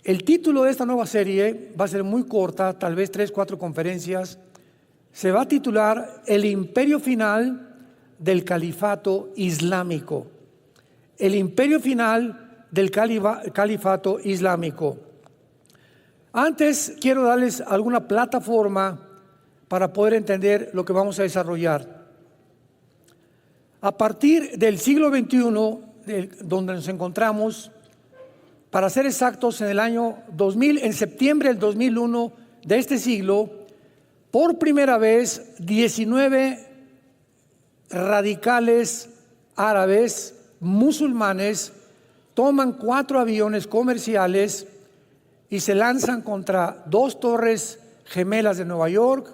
El título de esta nueva serie va a ser muy corta, tal vez 3, 4 conferencias. Se va a titular El imperio final del califato islámico. El imperio final del califato islámico. Antes quiero darles alguna plataforma para poder entender lo que vamos a desarrollar. A partir del siglo XXI, donde nos encontramos, para ser exactos, en el año 2000, en septiembre del 2001 de este siglo, por primera vez 19 radicales árabes musulmanes toman 4 aviones comerciales y se lanzan contra 2 torres gemelas de Nueva York.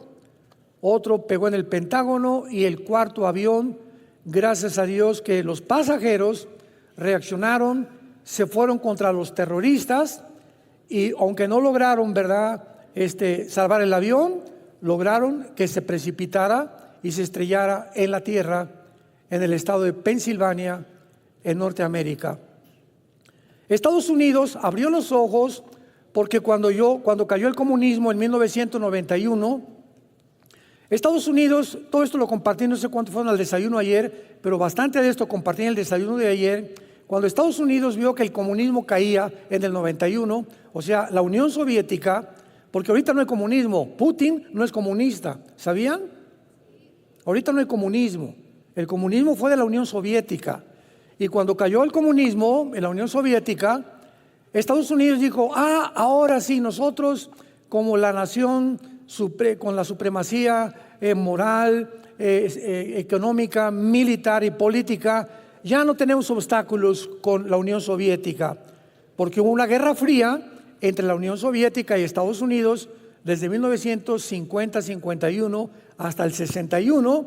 Otro pegó en el Pentágono y el 4.º avión, gracias a Dios que los pasajeros reaccionaron, se fueron contra los terroristas y aunque no lograron, salvar el avión, lograron que se precipitara y se estrellara en la tierra en el estado de Pensilvania, en Norteamérica. Estados Unidos abrió los ojos porque cuando cayó el comunismo en 1991, Estados Unidos, todo esto lo compartí, no sé cuánto fueron al desayuno ayer, pero bastante de esto compartí en el desayuno de ayer. Cuando Estados Unidos vio que el comunismo caía en el 91, o sea, la Unión Soviética, porque ahorita no hay comunismo, Putin no es comunista, ¿sabían? Ahorita no hay comunismo, el comunismo fue de la Unión Soviética. Y cuando cayó el comunismo en la Unión Soviética, Estados Unidos dijo, ahora sí, nosotros como la nación con la supremacía moral, económica, militar y política, ya no tenemos obstáculos con la Unión Soviética, porque hubo una guerra fría entre la Unión Soviética y Estados Unidos desde 1950-51 hasta el 61,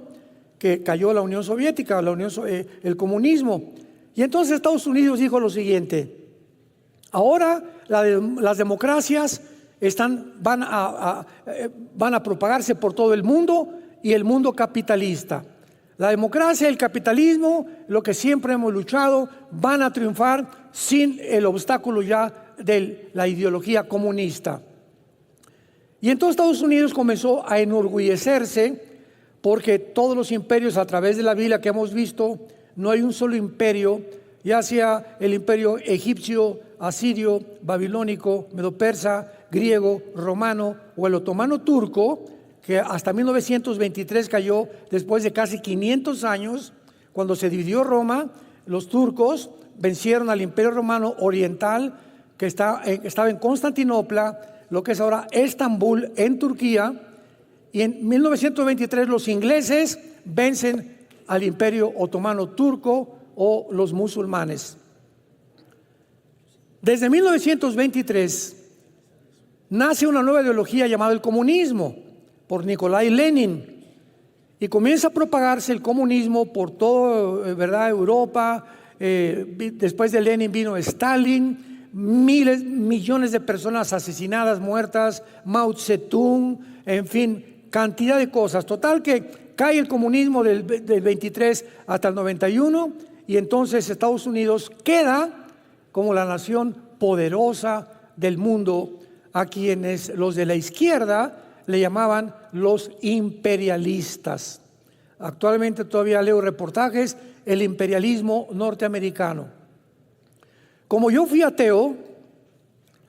que cayó la Unión Soviética, el comunismo. Y entonces Estados Unidos dijo lo siguiente: ahora las democracias van a propagarse por todo el mundo y el mundo capitalista. La democracia y el capitalismo, lo que siempre hemos luchado, van a triunfar sin el obstáculo ya de la ideología comunista. Y entonces Estados Unidos comenzó a enorgullecerse porque todos los imperios a través de la Biblia que hemos visto, no hay un solo imperio, ya sea el imperio egipcio, asirio, babilónico, medo-persa, griego, romano o el otomano turco, que hasta 1923 cayó después de casi 500 años, cuando se dividió Roma. Los turcos vencieron al imperio romano oriental, que estaba en Constantinopla, lo que es ahora Estambul, en Turquía, y en 1923 los ingleses vencen al imperio otomano turco o los musulmanes. Desde 1923 nace una nueva ideología llamada el comunismo por Nikolai Lenin y comienza a propagarse el comunismo por toda Europa. Después de Lenin vino Stalin, millones de personas asesinadas, muertas, Mao Zedong, en fin, cantidad de cosas. Total que cae el comunismo del 23 hasta el 91 y entonces Estados Unidos queda como la nación poderosa del mundo, a quienes los de la izquierda le llamaban los imperialistas. Actualmente todavía leo reportajes, el imperialismo norteamericano. Como yo fui ateo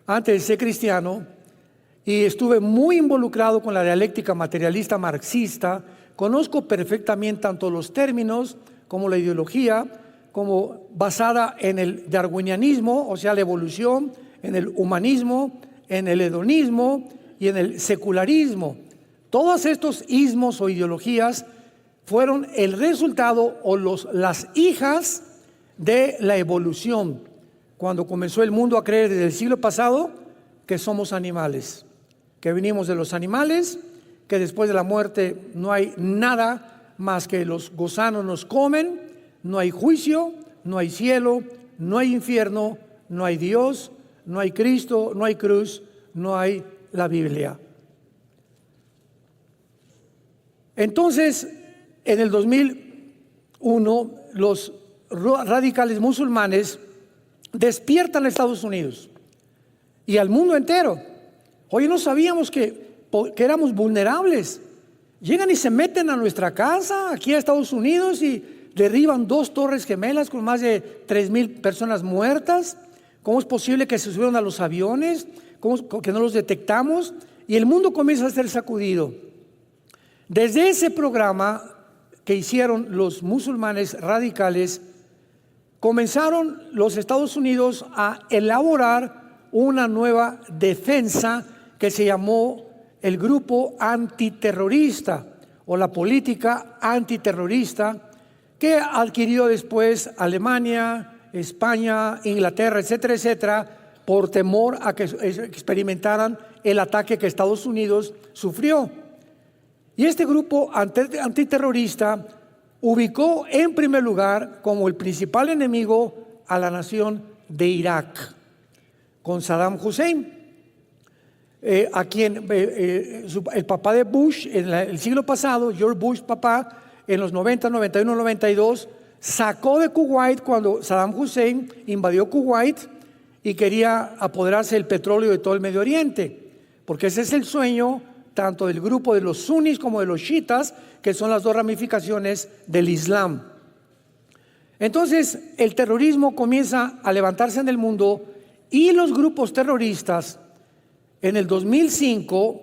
antes de ser cristiano y estuve muy involucrado con la dialéctica materialista marxista, conozco perfectamente tanto los términos como la ideología, como basada en el darwinianismo, o sea, la evolución, en el humanismo, en el hedonismo y en el secularismo. Todos estos ismos o ideologías fueron el resultado o las hijas de la evolución, cuando comenzó el mundo a creer desde el siglo pasado que somos animales, que venimos de los animales, que después de la muerte no hay nada más que los gusanos nos comen, no hay juicio, no hay cielo, no hay infierno, no hay Dios, no hay Cristo, no hay cruz, no hay la Biblia. Entonces, en el 2001, los radicales musulmanes despiertan a Estados Unidos y al mundo entero. Oye, no sabíamos que éramos vulnerables. Llegan y se meten a nuestra casa, aquí a Estados Unidos, y derriban 2 torres gemelas con más de 3,000 personas muertas. ¿Cómo es posible que se subieron a los aviones? ¿Cómo que no los detectamos? Y el mundo comienza a ser sacudido. Desde ese programa que hicieron los musulmanes radicales, comenzaron los Estados Unidos a elaborar una nueva defensa que se llamó el grupo antiterrorista o la política antiterrorista, que adquirió después Alemania, España, Inglaterra, etcétera, etcétera, por temor a que experimentaran el ataque que Estados Unidos sufrió. Y este grupo antiterrorista ubicó en primer lugar como el principal enemigo a la nación de Irak, con Saddam Hussein, a quien el papá de Bush en el siglo pasado, George Bush papá, en los 90, 91, 92, sacó de Kuwait cuando Saddam Hussein invadió Kuwait y quería apoderarse del petróleo de todo el Medio Oriente, porque ese es el sueño tanto del grupo de los sunnis como de los chiitas, que son las 2 ramificaciones del Islam. Entonces, el terrorismo comienza a levantarse en el mundo y los grupos terroristas, en el 2005,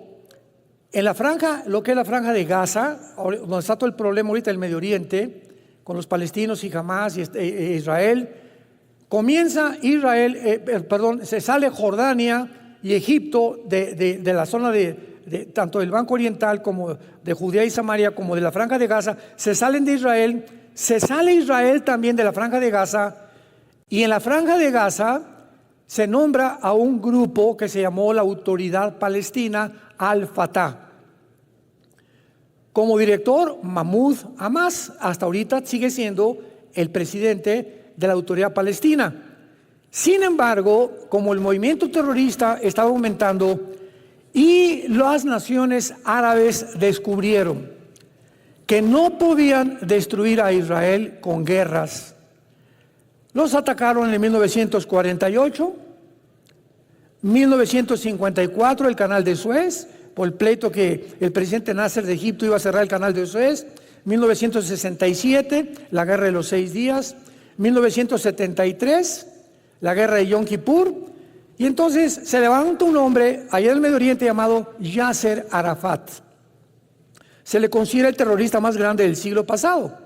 en la franja, lo que es la franja de Gaza, donde está todo el problema ahorita del Medio Oriente, con los palestinos y Hamás y Israel, se sale Jordania y Egipto de la zona de tanto del Banco Oriental como de Judea y Samaria como de la franja de Gaza, se salen de Israel, se sale Israel también de la franja de Gaza, y en la franja de Gaza se nombra a un grupo que se llamó la Autoridad Palestina Al-Fatah. Como director, Mahmoud Abbas, hasta ahorita sigue siendo el presidente de la Autoridad Palestina. Sin embargo, como el movimiento terrorista estaba aumentando y las naciones árabes descubrieron que no podían destruir a Israel con guerras, los atacaron en 1948, 1954 el canal de Suez, por el pleito que el presidente Nasser de Egipto iba a cerrar el canal de Suez, 1967 la guerra de los 6 días, 1973 la guerra de Yom Kippur, y entonces se levanta un hombre allá en el Medio Oriente llamado Yasser Arafat. Se le considera el terrorista más grande del siglo pasado.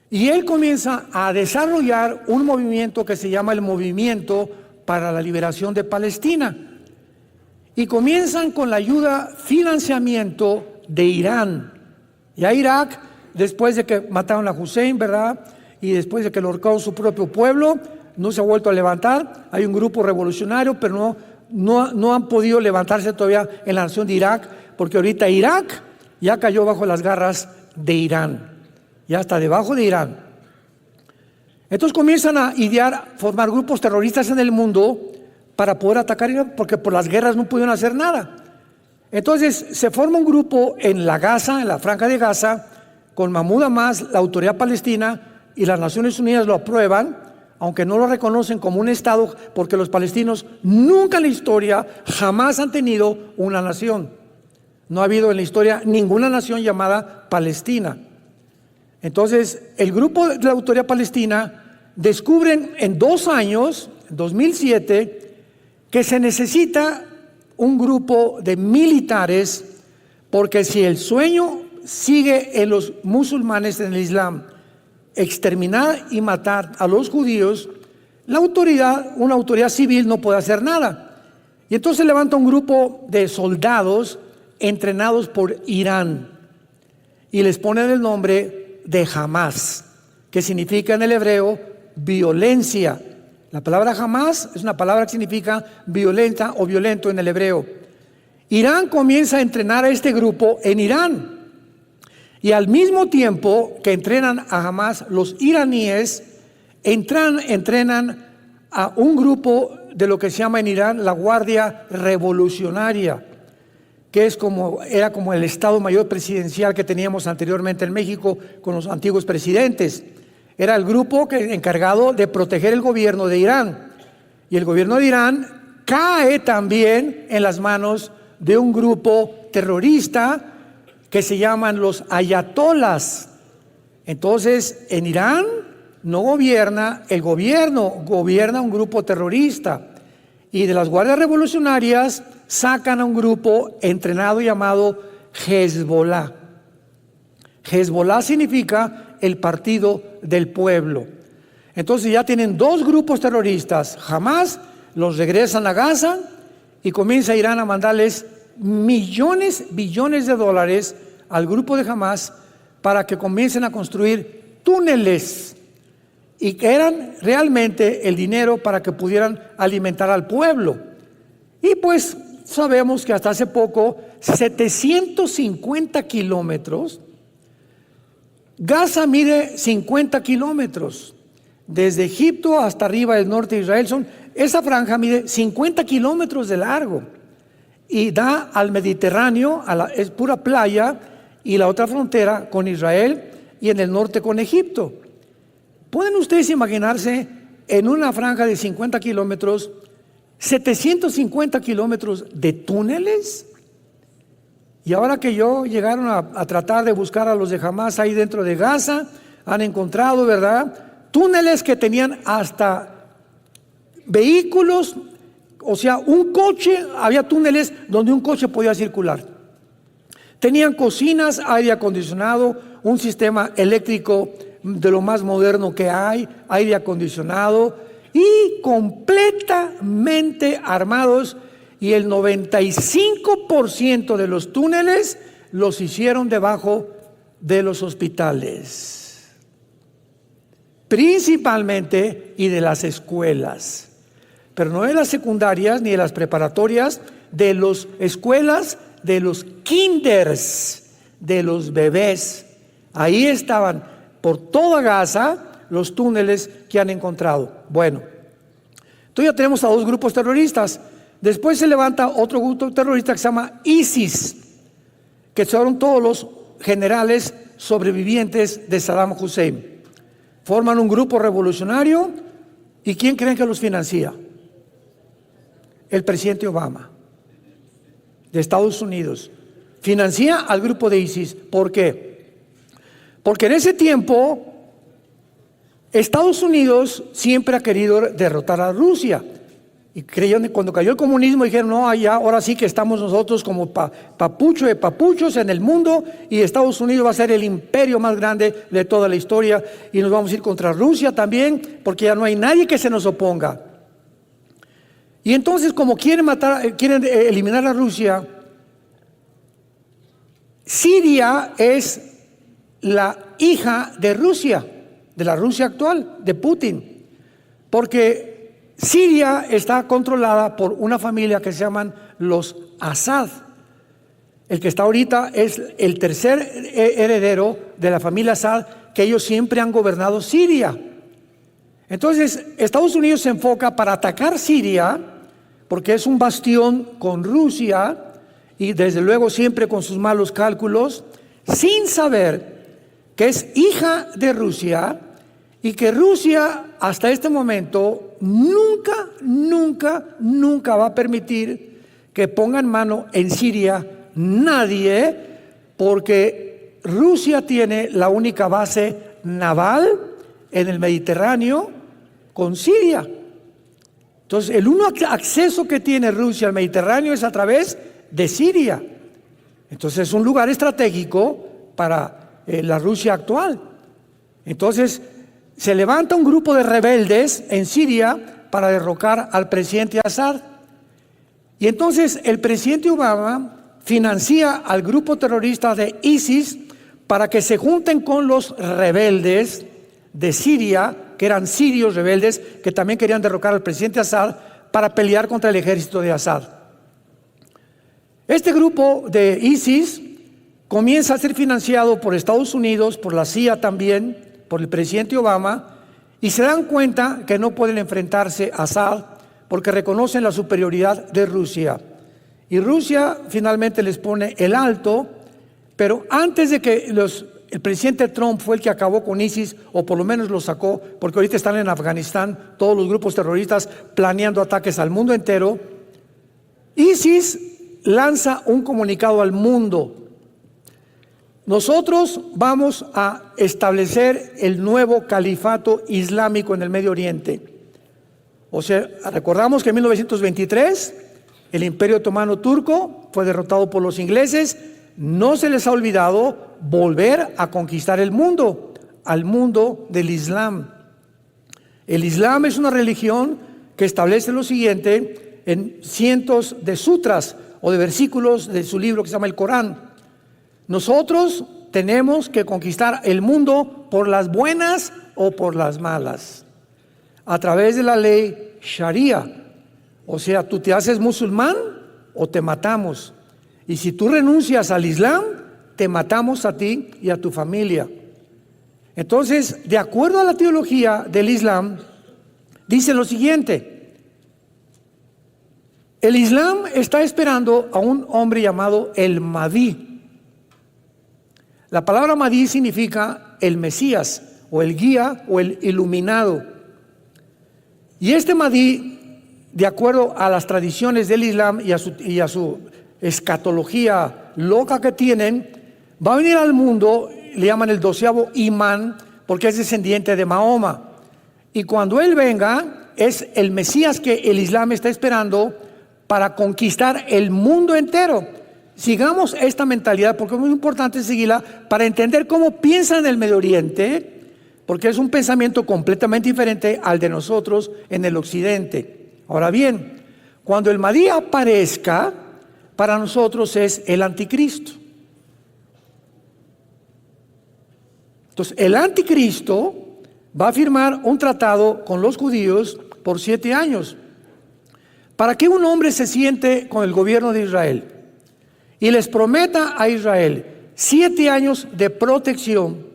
Y él comienza a desarrollar un movimiento que se llama el Movimiento para la Liberación de Palestina. Y comienzan con la ayuda, financiamiento de Irán. Y a Irak, después de que mataron a Hussein, ¿verdad? Y después de que lo ahorcaron su propio pueblo, no se ha vuelto a levantar. Hay un grupo revolucionario, pero no han podido levantarse todavía en la nación de Irak, porque ahorita Irak ya cayó bajo las garras de Irán. Ya está debajo de Irán. Entonces comienzan a idear, formar grupos terroristas en el mundo para poder atacar Irán, porque por las guerras no pudieron hacer nada. Entonces se forma un grupo en la Gaza, en la franja de Gaza, con Mahmoud Abbas, la Autoridad Palestina, y las Naciones Unidas lo aprueban, aunque no lo reconocen como un Estado, porque los palestinos nunca en la historia jamás han tenido una nación. No ha habido en la historia ninguna nación llamada Palestina. Entonces, el grupo de la Autoridad Palestina descubren en 2 años, 2007, que se necesita un grupo de militares, porque si el sueño sigue en los musulmanes, en el Islam, exterminar y matar a los judíos, la autoridad, una autoridad civil, no puede hacer nada. Y entonces levanta un grupo de soldados entrenados por Irán y les ponen el nombre de Hamás, que significa en el hebreo violencia. La palabra Hamás es una palabra que significa violenta o violento en el hebreo. Irán comienza a entrenar a este grupo en Irán, y al mismo tiempo que entrenan a Hamás, los iraníes entrenan a un grupo de lo que se llama en Irán la Guardia Revolucionaria, que era como el Estado Mayor Presidencial que teníamos anteriormente en México con los antiguos presidentes. Era el grupo encargado de proteger el gobierno de Irán. Y el gobierno de Irán cae también en las manos de un grupo terrorista que se llaman los ayatolas. Entonces, en Irán no gobierna el gobierno, gobierna un grupo terrorista. Y de las guardias revolucionarias sacan a un grupo entrenado llamado Hezbollah. Hezbollah significa el partido del pueblo. Entonces ya tienen dos grupos terroristas. Jamás los regresan a Gaza y comienza Irán a mandarles millones, billones de dólares al grupo de Hamas para que comiencen a construir túneles, y que eran realmente el dinero para que pudieran alimentar al pueblo. Y pues sabemos que hasta hace poco 750 kilómetros, Gaza mide 50 kilómetros, desde Egipto hasta arriba del norte de Israel, esa franja mide 50 kilómetros de largo y da al Mediterráneo, es pura playa, y la otra frontera con Israel y en el norte con Egipto. ¿Pueden ustedes imaginarse en una franja de 50 kilómetros, 750 kilómetros de túneles? Y ahora que llegaron a tratar de buscar a los de Hamas ahí dentro de Gaza, han encontrado, ¿verdad?, túneles que tenían hasta vehículos, o sea, un coche, había túneles donde un coche podía circular. Tenían cocinas, aire acondicionado, un sistema eléctrico de lo más moderno que hay, aire acondicionado, y completamente armados, y el 95% de los túneles los hicieron debajo de los hospitales, principalmente, y de las escuelas, pero no de las secundarias ni de las preparatorias, de las escuelas, de los kinders, de los bebés. Ahí estaban por toda Gaza los túneles que han encontrado. Bueno, entonces ya tenemos a dos grupos terroristas. Después se levanta otro grupo terrorista que se llama ISIS, que son todos los generales sobrevivientes de Saddam Hussein. Forman un grupo revolucionario, ¿y quién creen que los financia? El presidente Obama, de Estados Unidos. Financia al grupo de ISIS. ¿Por qué? Porque en ese tiempo Estados Unidos siempre ha querido derrotar a Rusia. Y creyeron que cuando cayó el comunismo dijeron, no, allá, ahora sí que estamos nosotros como papucho de papuchos en el mundo, y Estados Unidos va a ser el imperio más grande de toda la historia, y nos vamos a ir contra Rusia también, porque ya no hay nadie que se nos oponga. Y entonces, como quieren eliminar a Rusia, Siria es la hija de Rusia, de la Rusia actual, de Putin, porque Siria está controlada por una familia que se llaman los Assad. El que está ahorita es el tercer heredero de la familia Assad, que ellos siempre han gobernado Siria. Entonces, Estados Unidos se enfoca para atacar Siria, porque es un bastión con Rusia, y desde luego siempre con sus malos cálculos, sin saber que es hija de Rusia, y que Rusia hasta este momento nunca va a permitir que ponga en mano en Siria nadie, porque Rusia tiene la única base naval en el Mediterráneo con Siria. Entonces, el único acceso que tiene Rusia al Mediterráneo es a través de Siria. Entonces, es un lugar estratégico para la Rusia actual. Entonces, se levanta un grupo de rebeldes en Siria para derrocar al presidente Assad. Y entonces el presidente Obama financia al grupo terrorista de ISIS para que se junten con los rebeldes de Siria, que eran sirios rebeldes, que también querían derrocar al presidente Assad para pelear contra el ejército de Assad. Este grupo de ISIS comienza a ser financiado por Estados Unidos, por la CIA también, por el presidente Obama, y se dan cuenta que no pueden enfrentarse a Assad porque reconocen la superioridad de Rusia. Y Rusia finalmente les pone el alto, pero antes de que el presidente Trump fue el que acabó con ISIS, o por lo menos lo sacó, porque ahorita están en Afganistán todos los grupos terroristas planeando ataques al mundo entero. ISIS lanza un comunicado al mundo. Nosotros vamos a establecer el nuevo califato islámico en el Medio Oriente. O sea, recordamos que en 1923 el Imperio Otomano Turco fue derrotado por los ingleses. No se les ha olvidado volver a conquistar el mundo, al mundo del Islam. El Islam es una religión que establece lo siguiente en cientos de sutras o de versículos de su libro que se llama el Corán. Nosotros tenemos que conquistar el mundo por las buenas o por las malas, a través de la ley Sharia. O sea, tú te haces musulmán o te matamos. Y si tú renuncias al Islam, te matamos a ti y a tu familia. Entonces, de acuerdo a la teología del Islam, dice lo siguiente: el Islam está esperando a un hombre llamado el Mahdi. La palabra Mahdi significa el Mesías, o el guía, o el iluminado. Y este Mahdi, de acuerdo a las tradiciones del Islam y a su escatología loca que tienen, va a venir al mundo, le llaman el 12º imán, porque es descendiente de Mahoma. Y cuando él venga, es el Mesías que el Islam está esperando para conquistar el mundo entero. Sigamos esta mentalidad, porque es muy importante seguirla para entender cómo piensan en el Medio Oriente, porque es un pensamiento completamente diferente al de nosotros en el occidente. Ahora bien, cuando el Mahdi aparezca, para nosotros es el anticristo. Entonces, el anticristo va a firmar un tratado con los judíos por 7 años, para que un hombre se siente con el gobierno de Israel y les prometa a Israel 7 años de protección.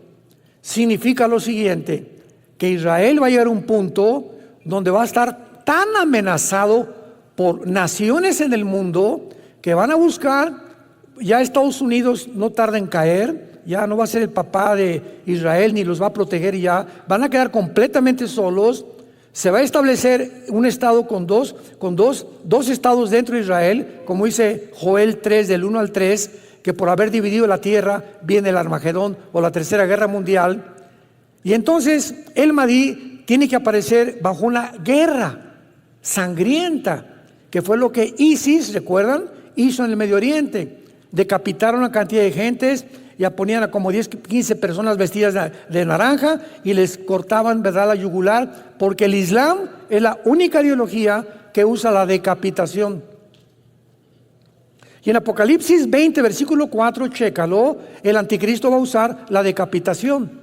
Significa lo siguiente: que Israel va a llegar a un punto donde va a estar tan amenazado por naciones en el mundo que van a buscar, ya Estados Unidos no tarda en caer, ya no va a ser el papá de Israel ni los va a proteger, ya van a quedar completamente solos. Se va a establecer un estado con dos estados dentro de Israel, como dice Joel 3 del 1 al 3, que por haber dividido la tierra viene el Armagedón o la Tercera Guerra Mundial. Y entonces el Mahdi tiene que aparecer bajo una guerra sangrienta, que fue lo que ISIS, ¿recuerdan?, hizo en el Medio Oriente. Decapitaron a una cantidad de gentes, ya ponían a como 10, 15 personas vestidas de naranja y les cortaban, ¿verdad?, la yugular, porque el Islam es la única ideología que usa la decapitación. Y en Apocalipsis 20, versículo 4, chécalo, el anticristo va a usar la decapitación.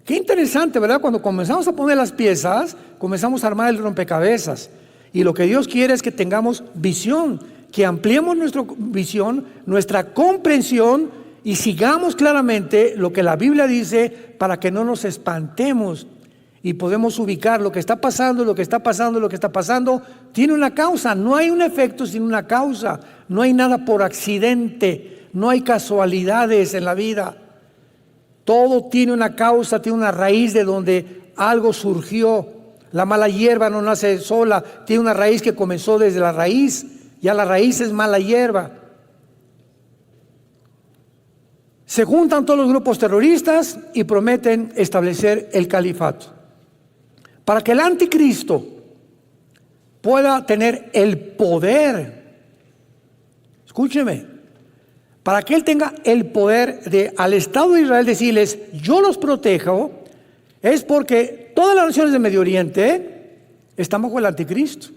Qué interesante, ¿verdad? Cuando comenzamos a poner las piezas, comenzamos a armar el rompecabezas. Y lo que Dios quiere es que tengamos visión, que ampliemos nuestra visión, nuestra comprensión y sigamos claramente lo que la Biblia dice para que no nos espantemos y podemos ubicar lo que está pasando, lo que está pasando, lo que está pasando. Tiene una causa, no hay un efecto sin una causa, no hay nada por accidente, no hay casualidades en la vida. Todo tiene una causa, tiene una raíz de donde algo surgió. La mala hierba no nace sola, tiene una raíz que comenzó desde la raíz. Ya la raíz es mala hierba. Se juntan todos los grupos terroristas y prometen establecer el califato. Para que el anticristo pueda tener el poder, escúcheme, para que él tenga el poder de al Estado de Israel decirles: yo los protejo, es porque todas las naciones del Medio Oriente están bajo el anticristo.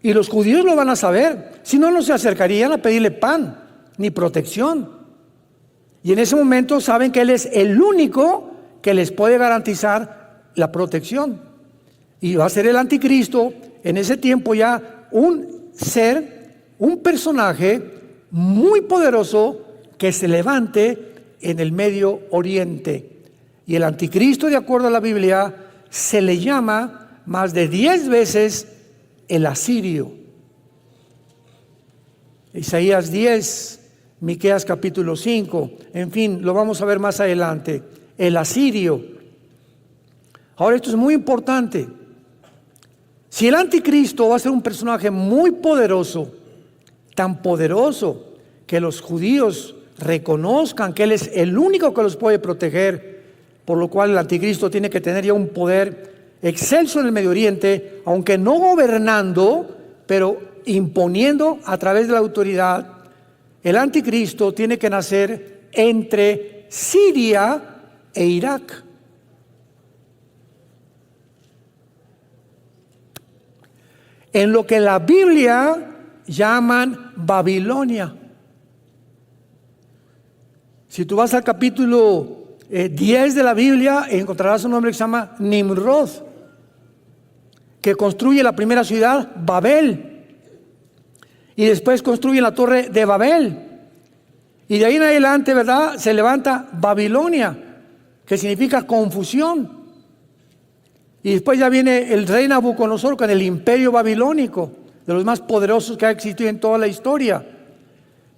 Y los judíos lo van a saber, si no, no se acercarían a pedirle pan ni protección. Y en ese momento saben que Él es el único que les puede garantizar la protección. Y va a ser el anticristo en ese tiempo ya un ser, un personaje muy poderoso que se levante en el Medio Oriente. Y el anticristo, de acuerdo a la Biblia, se le llama más de 10 veces el asirio. Isaías 10, Miqueas capítulo 5, en fin, lo vamos a ver más adelante. El asirio. Ahora, esto es muy importante. Si el anticristo va a ser un personaje muy poderoso, tan poderoso que los judíos reconozcan que Él es el único que los puede proteger, por lo cual el anticristo tiene que tener ya un poder excelso en el Medio Oriente, aunque no gobernando, pero imponiendo a través de la autoridad. El anticristo tiene que nacer entre Siria e Irak. En lo que la Biblia llaman Babilonia. Si tú vas al capítulo 10 de la Biblia, encontrarás un nombre que se llama Nimrod, que construye la primera ciudad, Babel, y después construye la torre de Babel, y de ahí en adelante, ¿verdad?, se levanta Babilonia, que significa confusión. Y después ya viene el rey Nabucodonosor con el imperio babilónico, de los más poderosos que ha existido en toda la historia.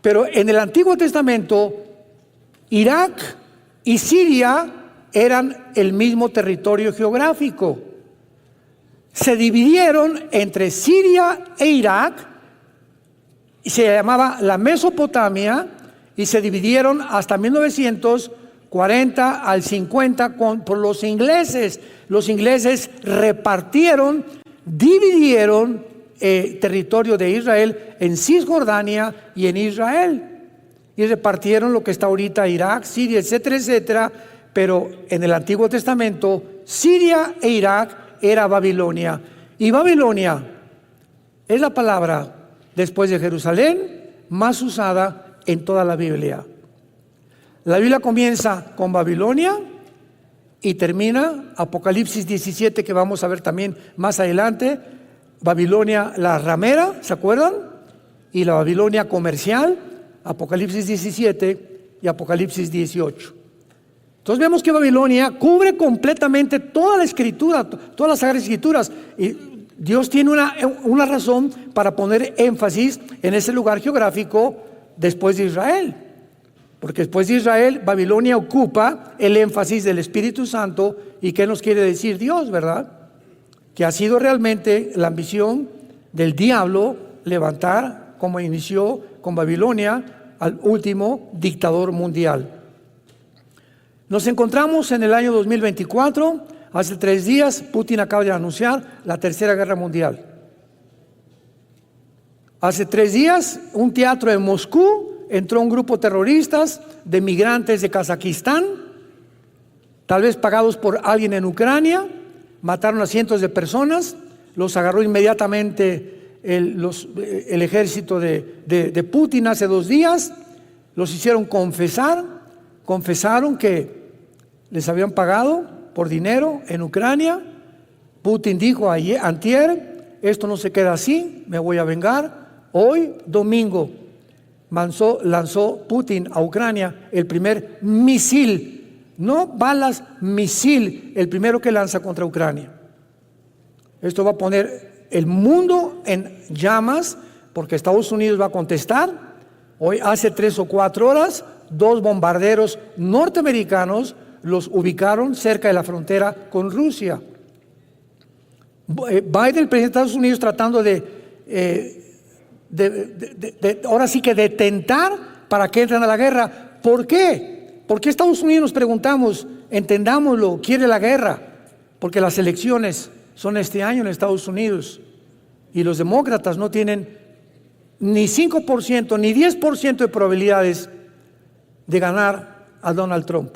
Pero en el Antiguo Testamento, Irak y Siria eran el mismo territorio geográfico. Se dividieron entre Siria e Irak, y se llamaba la Mesopotamia, y se dividieron hasta 1940 al 50 por los ingleses. Los ingleses repartieron, dividieron territorio de Israel en Cisjordania y en Israel. Y repartieron lo que está ahorita Irak, Siria, etcétera, etcétera. Pero en el Antiguo Testamento, Siria e Irak era Babilonia. Y Babilonia es la palabra, después de Jerusalén, más usada en toda la Biblia. La Biblia comienza con Babilonia y termina, Apocalipsis 17, que vamos a ver también más adelante, Babilonia la ramera, ¿se acuerdan? Y la Babilonia comercial, Apocalipsis 17 y Apocalipsis 18. Entonces vemos que Babilonia cubre completamente toda la escritura, todas las Sagradas Escrituras, y Dios tiene una razón para poner énfasis en ese lugar geográfico después de Israel. Porque después de Israel, Babilonia ocupa el énfasis del Espíritu Santo. ¿Y qué nos quiere decir Dios, verdad? Que ha sido realmente la ambición del diablo levantar, como inició con Babilonia, al último dictador mundial. Nos encontramos en el año 2024. Hace 3 días, Putin acaba de anunciar la Tercera Guerra Mundial. Hace 3 días, un teatro en Moscú, entró un grupo terroristas de migrantes de Kazajistán, tal vez pagados por alguien en Ucrania, mataron a cientos de personas, los agarró inmediatamente el ejército de Putin hace 2 días, los hicieron confesaron que les habían pagado por dinero en Ucrania. Putin dijo antier, esto no se queda así, me voy a vengar. Hoy, domingo, lanzó Putin a Ucrania el primer misil, no balas, misil, el primero que lanza contra Ucrania. Esto va a poner el mundo en llamas, porque Estados Unidos va a contestar. Hoy, hace 3 o 4 horas, 2 bombarderos norteamericanos los ubicaron cerca de la frontera con Rusia. Biden, el presidente de Estados Unidos, tratando ahora sí que de tentar para que entren a la guerra. ¿Por qué? Porque Estados Unidos, nos preguntamos, entendámoslo, quiere la guerra, porque las elecciones son este año en Estados Unidos y los demócratas no tienen ni 5% ni 10% de probabilidades de ganar a Donald Trump.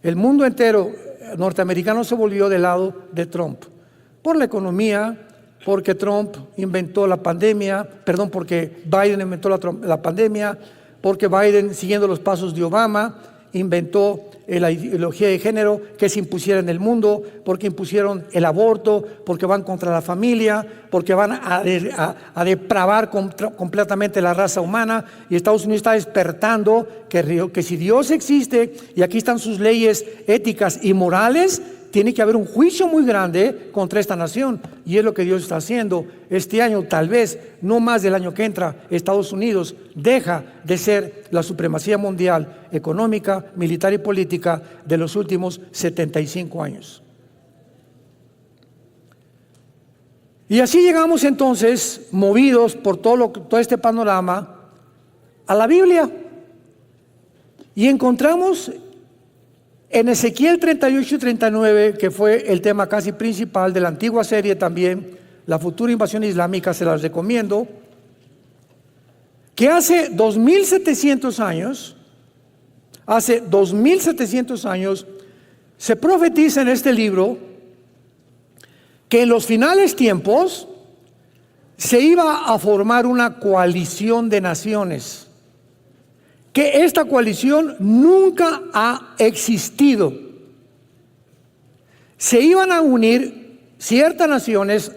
El mundo entero norteamericano se volvió del lado de Trump por la economía, porque Trump inventó la pandemia, porque Biden inventó la pandemia, porque Biden, siguiendo los pasos de Obama, inventó la ideología de género que se impusiera en el mundo, porque impusieron el aborto, porque van contra la familia, porque van a depravar completamente la raza humana. Y Estados Unidos está despertando que si Dios existe y aquí están sus leyes éticas y morales, tiene que haber un juicio muy grande contra esta nación, y es lo que Dios está haciendo. Este año, tal vez, no más del año que entra, Estados Unidos deja de ser la supremacía mundial económica, militar y política de los últimos 75 años. Y así llegamos entonces, movidos por todo este panorama, a la Biblia. Y encontramos en Ezequiel 38 y 39, que fue el tema casi principal de la antigua serie también, la futura invasión islámica, se las recomiendo, que hace 2700 años, se profetiza en este libro que en los finales tiempos se iba a formar una coalición de naciones, que esta coalición nunca ha existido. Se iban a unir ciertas naciones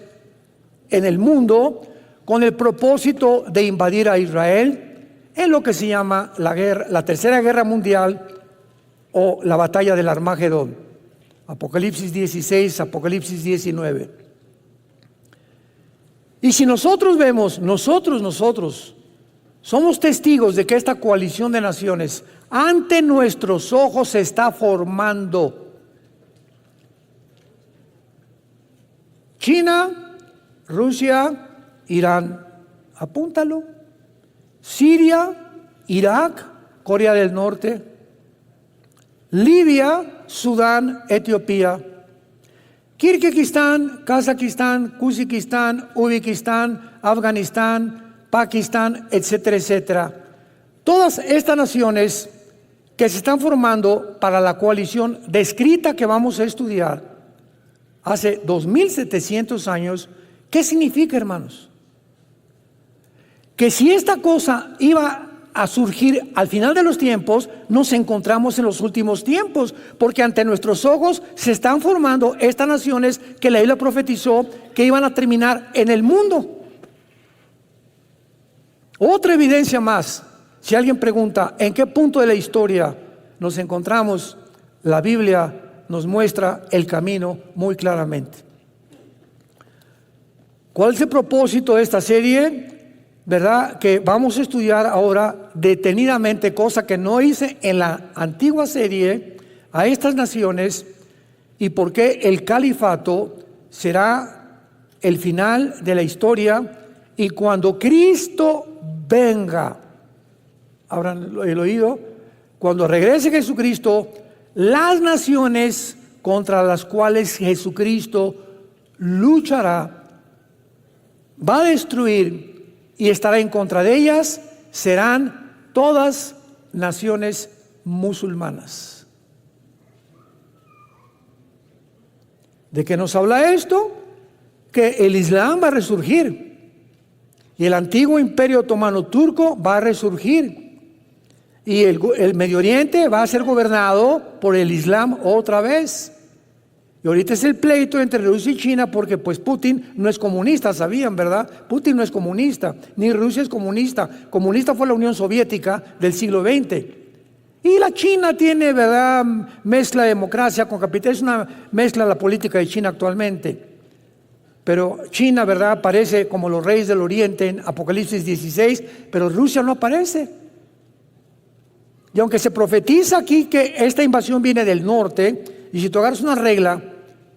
en el mundo con el propósito de invadir a Israel en lo que se llama la Tercera Guerra Mundial o la batalla del Armagedón. Apocalipsis 16, Apocalipsis 19. Y si nosotros vemos, nosotros somos testigos de que esta coalición de naciones ante nuestros ojos se está formando. China, Rusia, Irán, apúntalo. Siria, Irak, Corea del Norte, Libia, Sudán, Etiopía, Kirguistán, Kazajistán, Kuzbekistán, Uzbekistán, Afganistán, Pakistán, etcétera, etcétera. Todas estas naciones que se están formando para la coalición descrita que vamos a estudiar hace 2700 años, ¿qué significa, hermanos? Que si esta cosa iba a surgir al final de los tiempos, nos encontramos en los últimos tiempos, porque ante nuestros ojos se están formando estas naciones que la Biblia profetizó que iban a terminar en el mundo. Otra evidencia más, si alguien pregunta ¿en qué punto de la historia nos encontramos? La Biblia nos muestra el camino muy claramente. ¿Cuál es el propósito de esta serie? ¿Verdad? Que vamos a estudiar ahora detenidamente, cosa que no hice en la antigua serie, a estas naciones y por qué el califato será el final de la historia y cuando Cristo venga, abran el oído, cuando regrese Jesucristo, las naciones contra las cuales Jesucristo luchará, va a destruir y estará en contra de ellas, serán todas naciones musulmanas. ¿De qué nos habla esto? Que el Islam va a resurgir y el antiguo imperio otomano turco va a resurgir y el Medio Oriente va a ser gobernado por el Islam otra vez. Y ahorita es el pleito entre Rusia y China porque pues Putin no es comunista, sabían, ¿verdad? Putin no es comunista, ni Rusia es comunista. Comunista fue la Unión Soviética del siglo XX. Y la China tiene, ¿verdad?, mezcla de democracia con capitalismo, es una mezcla de la política de China actualmente. Pero China, ¿verdad?, aparece como los reyes del Oriente en Apocalipsis 16, pero Rusia no aparece. Y aunque se profetiza aquí que esta invasión viene del norte, y si tú agarras una regla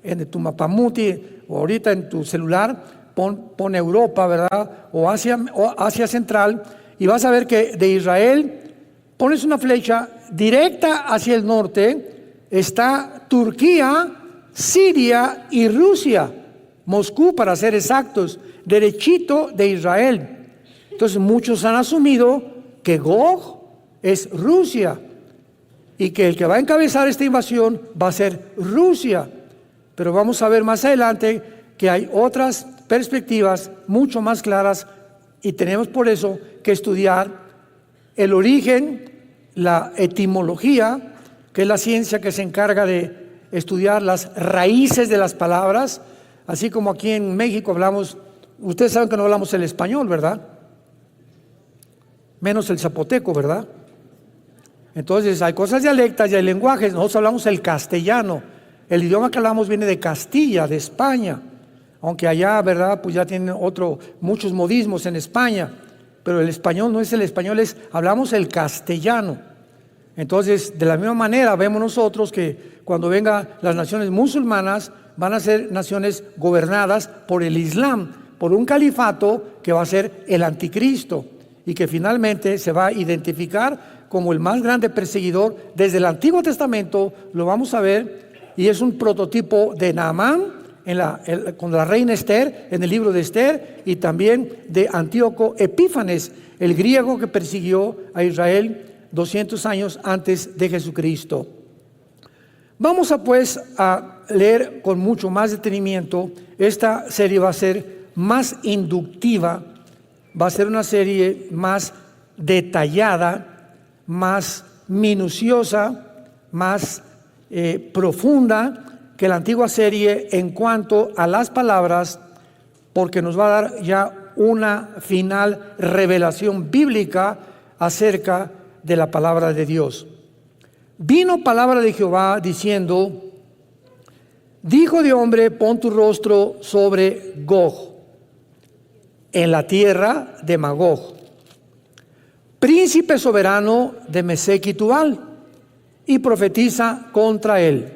en tu mapamuti o ahorita en tu celular, pon Europa, ¿verdad?, o Asia Central, y vas a ver que de Israel pones una flecha directa hacia el norte, está Turquía, Siria y Rusia, Moscú para ser exactos, derechito de Israel. Entonces muchos han asumido que Gog es Rusia y que el que va a encabezar esta invasión va a ser Rusia. Pero vamos a ver más adelante que hay otras perspectivas mucho más claras y tenemos por eso que estudiar el origen, la etimología, que es la ciencia que se encarga de estudiar las raíces de las palabras, así como aquí en México hablamos, ustedes saben que no hablamos el español, ¿verdad? Menos el zapoteco, ¿verdad? Entonces hay cosas dialectas y hay lenguajes, nosotros hablamos el castellano, el idioma que hablamos viene de Castilla, de España, aunque allá, ¿verdad?, pues ya tienen muchos modismos en España, pero el español no es el español, hablamos el castellano. Entonces, de la misma manera vemos nosotros que cuando vengan las naciones musulmanas, van a ser naciones gobernadas por el Islam, por un califato que va a ser el anticristo y que finalmente se va a identificar como el más grande perseguidor. Desde el Antiguo Testamento lo vamos a ver, y es un prototipo de Naamán con la reina Esther, en el libro de Esther, y también de Antíoco Epífanes, el griego que persiguió a Israel 200 años antes de Jesucristo. Vamos a leer con mucho más detenimiento. Esta serie va a ser más inductiva, va a ser una serie más detallada, más minuciosa, más profunda que la antigua serie en cuanto a las palabras, porque nos va a dar ya una final revelación bíblica acerca de la palabra de Dios. Vino palabra de Jehová diciendo: Hijo de hombre, pon tu rostro sobre Gog, en la tierra de Magog, príncipe soberano de Mesec y Tubal, y profetiza contra él.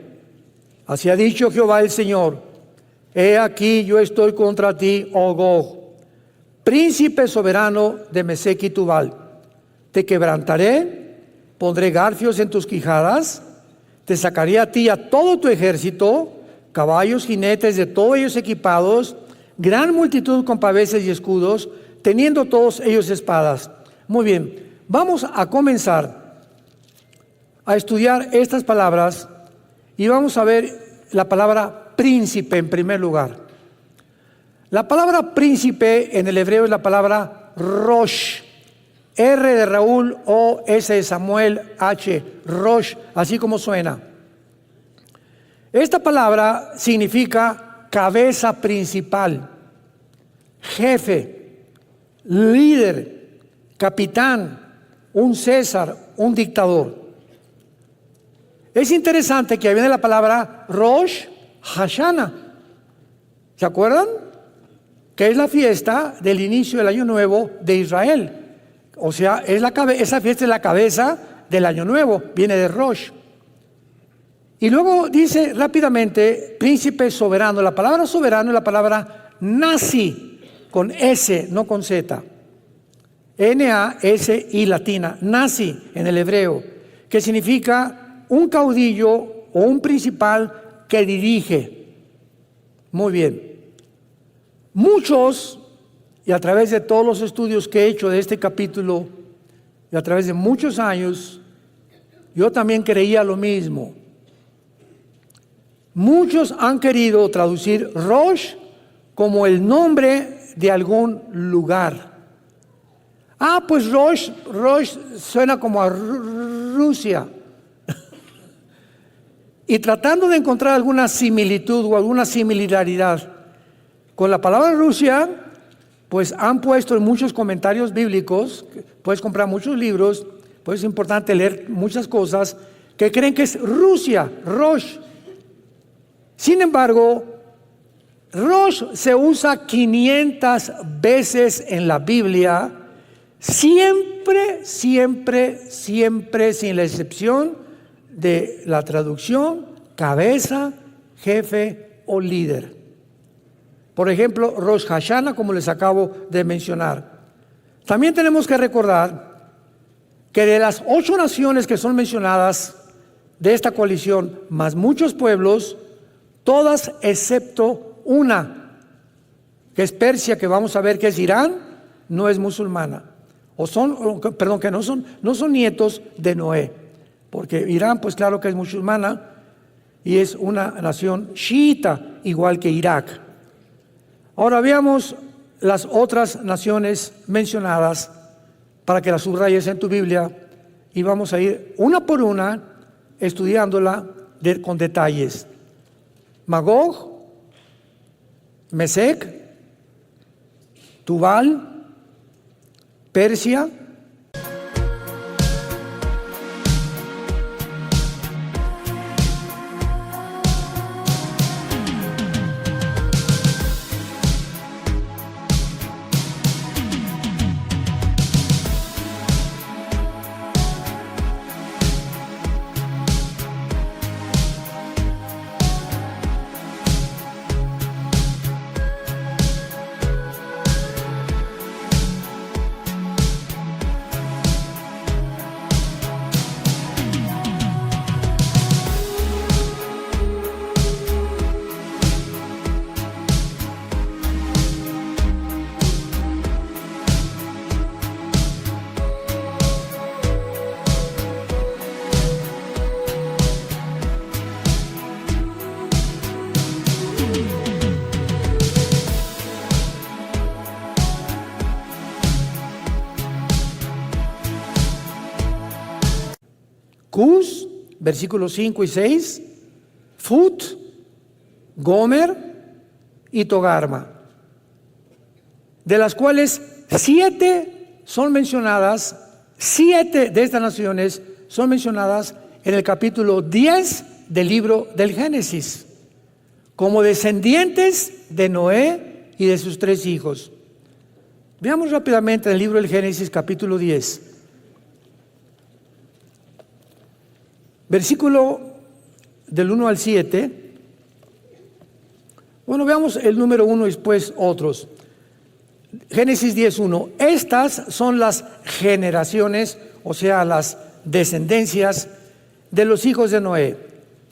Así ha dicho Jehová el Señor: He aquí yo estoy contra ti, oh Gog, príncipe soberano de Mesec y Tubal. Te quebrantaré, pondré garfios en tus quijadas, te sacaré a ti a todo tu ejército, caballos, jinetes, de todos ellos equipados, gran multitud con paveses y escudos, teniendo todos ellos espadas. Muy bien, vamos a comenzar a estudiar estas palabras y vamos a ver la palabra príncipe en primer lugar. La palabra príncipe en el hebreo es la palabra Rosh, R de Raúl, O, S de Samuel, H, Rosh, así como suena. Esta palabra significa cabeza principal, jefe, líder, capitán, un César, un dictador. Es interesante que viene la palabra Rosh Hashanah. ¿Se acuerdan? Que es la fiesta del inicio del año nuevo de Israel. O sea, esa fiesta es la cabeza del año nuevo, viene de Rosh. Y luego dice rápidamente, príncipe soberano. La palabra soberano es la palabra Nasi, con S, no con Z. N-A-S-I latina, Nasi en el hebreo, que significa un caudillo o un principal que dirige. Muy bien. Muchos, y a través de todos los estudios que he hecho de este capítulo, y a través de muchos años, yo también creía lo mismo. Muchos han querido traducir Rosh como el nombre de algún lugar. Pues Rosh suena como a Rusia. Y tratando de encontrar alguna similitud o alguna similaridad con la palabra Rusia, pues han puesto en muchos comentarios bíblicos, puedes comprar muchos libros, pues es importante leer muchas cosas, que creen que es Rusia, Rosh. Sin embargo, Rosh se usa 500 veces en la Biblia, siempre, sin la excepción de la traducción cabeza, jefe o líder. Por ejemplo, Rosh Hashanah, como les acabo de mencionar. También tenemos que recordar que de las 8 naciones que son mencionadas de esta coalición, más muchos pueblos, todas excepto una, que es Persia, que vamos a ver que es Irán, no es musulmana. Que no son nietos de Noé. Porque Irán, pues claro que es musulmana y es una nación chiita, igual que Irak. Ahora veamos las otras naciones mencionadas para que las subrayes en tu Biblia y vamos a ir una por una estudiándola con detalles. Magog, Mesec, Tubal, Persia, versículos 5 y 6, Fut, Gomer y Togarma, de las cuales 7 son mencionadas, 7 de estas naciones son mencionadas en el capítulo 10 del libro del Génesis, como descendientes de Noé y de sus 3 hijos. Veamos rápidamente el libro del Génesis, capítulo 10. Versículo del 1 al 7. Bueno, veamos el número 1 y después otros. Génesis 10:1. Estas son las generaciones, o sea, las descendencias de los hijos de Noé: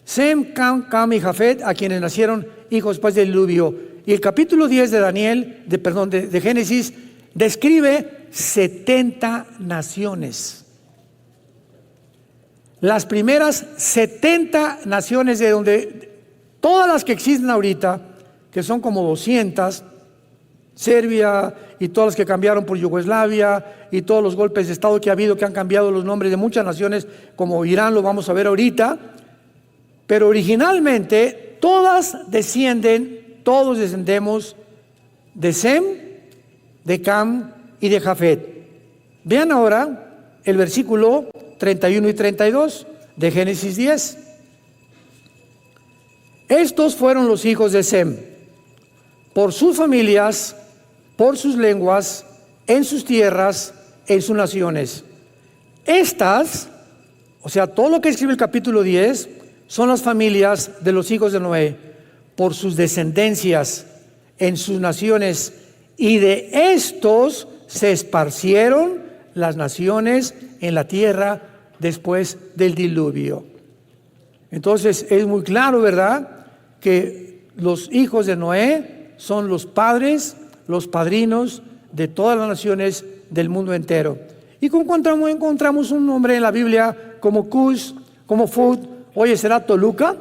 Sem, Cam y Jafet, a quienes nacieron hijos después del diluvio. Y el capítulo 10 de Génesis describe 70 naciones. Las primeras 70 naciones, de donde todas las que existen ahorita, que son como 200, Serbia y todas las que cambiaron por Yugoslavia y todos los golpes de Estado que ha habido, que han cambiado los nombres de muchas naciones, como Irán, lo vamos a ver ahorita. Pero originalmente todos descendemos de Sem, de Cam y de Jafet. Vean ahora el versículo 31 y 32 de Génesis 10. Estos fueron los hijos de Sem, por sus familias, por sus lenguas, en sus tierras, en sus naciones. Estas, o sea, todo lo que escribe el capítulo 10, son las familias de los hijos de Noé, por sus descendencias, en sus naciones, y de estos se esparcieron las naciones en la tierra después del diluvio. Entonces es muy claro, ¿verdad?, que los hijos de Noé son los padres, los padrinos de todas las naciones del mundo entero. Y encontramos un nombre en la Biblia como Cush, como Fut. Oye, ¿será Toluca?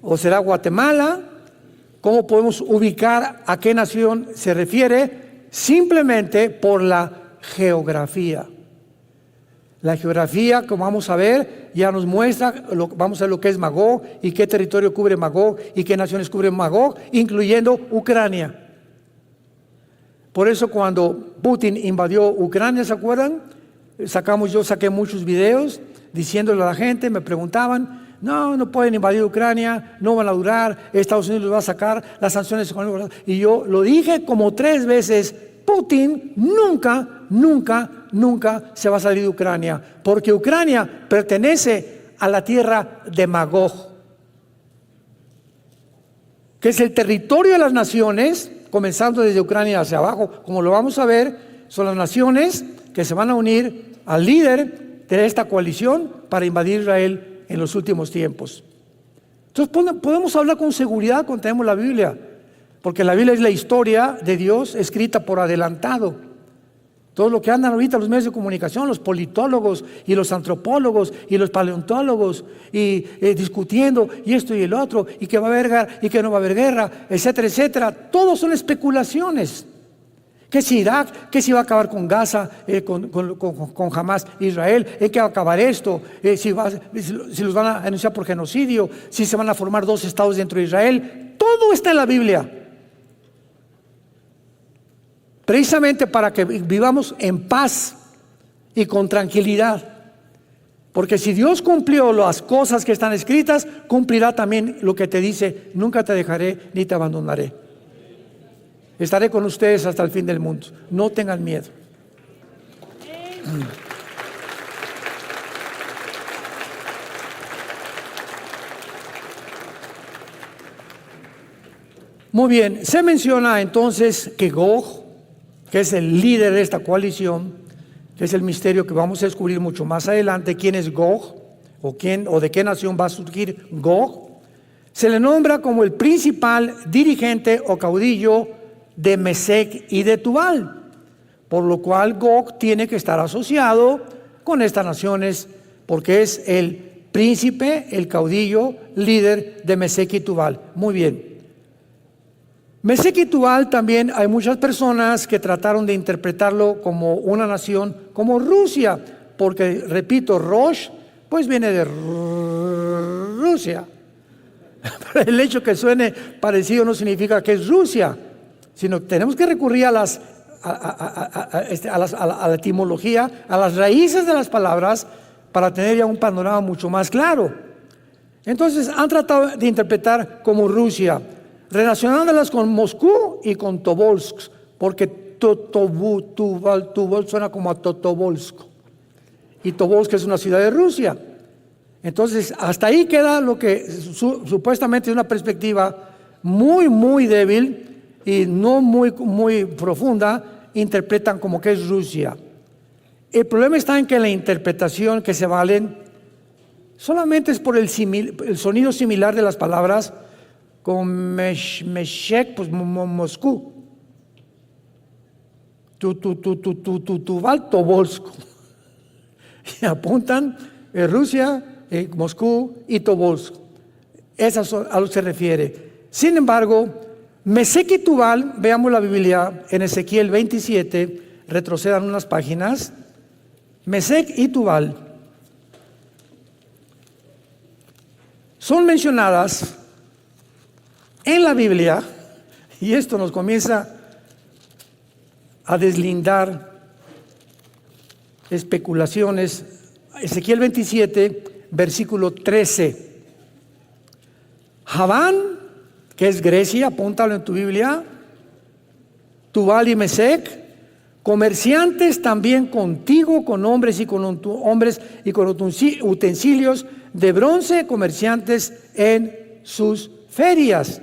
¿O será Guatemala? ¿Cómo podemos ubicar a qué nación se refiere? Simplemente por la geografía. La geografía, como vamos a ver, ya nos muestra, vamos a ver lo que es Magog y qué territorio cubre Magog y qué naciones cubre Magog, incluyendo Ucrania. Por eso cuando Putin invadió Ucrania, ¿se acuerdan? Yo saqué muchos videos diciéndole a la gente, me preguntaban, no pueden invadir Ucrania, no van a durar, Estados Unidos los va a sacar, las sanciones económicas. Y yo lo dije como 3 veces, Putin nunca se va a salir de Ucrania, porque Ucrania pertenece a la tierra de Magog, que es el territorio de las naciones, comenzando desde Ucrania hacia abajo, como lo vamos a ver. Son las naciones que se van a unir al líder de esta coalición para invadir Israel en los últimos tiempos. Entonces podemos hablar con seguridad cuando tenemos la Biblia, porque la Biblia es la historia de Dios escrita por adelantado. Todo lo que andan ahorita los medios de comunicación, los politólogos y los antropólogos y los paleontólogos y discutiendo y esto y el otro, y que va a haber guerra y que no va a haber guerra, etcétera, etcétera. Todos son especulaciones. Que si Irak, que si va a acabar con Gaza, con Hamas, Israel, que va a acabar esto, si los van a anunciar por genocidio, si se van a formar 2 estados dentro de Israel. Todo está en la Biblia. Precisamente para que vivamos en paz y con tranquilidad. Porque si Dios cumplió las cosas que están escritas, cumplirá también lo que te dice: nunca te dejaré ni te abandonaré. Estaré con ustedes hasta el fin del mundo. No tengan miedo. Muy bien, se menciona entonces que Gog, que es el líder de esta coalición, que es el misterio que vamos a descubrir mucho más adelante, quién es Gog o de qué nación va a surgir Gog. Se le nombra como el principal dirigente o caudillo de Mesec y de Tubal, por lo cual Gog tiene que estar asociado con estas naciones, porque es el príncipe, el caudillo, líder de Mesec y Tubal. Muy bien. Mesec y Tubal también hay muchas personas que trataron de interpretarlo como una nación como Rusia, porque, repito, Rosh Pues viene de Rusia. Pero el hecho que suene parecido no significa que es Rusia, sino que tenemos que recurrir a la etimología, a las raíces de las palabras, para tener ya un panorama mucho más claro. Entonces han tratado de interpretar como Rusia, relacionándolas con Moscú y con Tobolsk, porque Tobolsk suena como a Totobolsk, y Tobolsk es una ciudad de Rusia. Entonces hasta ahí queda lo que supuestamente es una perspectiva muy débil y no muy profunda, interpretan como que es Rusia. El problema está en que la interpretación que se valen solamente es por el sonido similar de las palabras, con Meshek, pues Moscú, Tuval, Tobolsk, y apuntan Rusia, Moscú y Tobolsk. Esas a lo que se refiere. Sin embargo, Mesec y Tubal, veamos la Biblia en Ezequiel 27, retrocedan unas páginas. Mesec y Tubal son mencionadas en la Biblia, y esto nos comienza a deslindar especulaciones. Ezequiel 27, versículo 13. Javán, que es Grecia, apúntalo en tu Biblia, Tubal y Mesec, comerciantes también contigo, con hombres y con utensilios de bronce, comerciantes en sus ferias.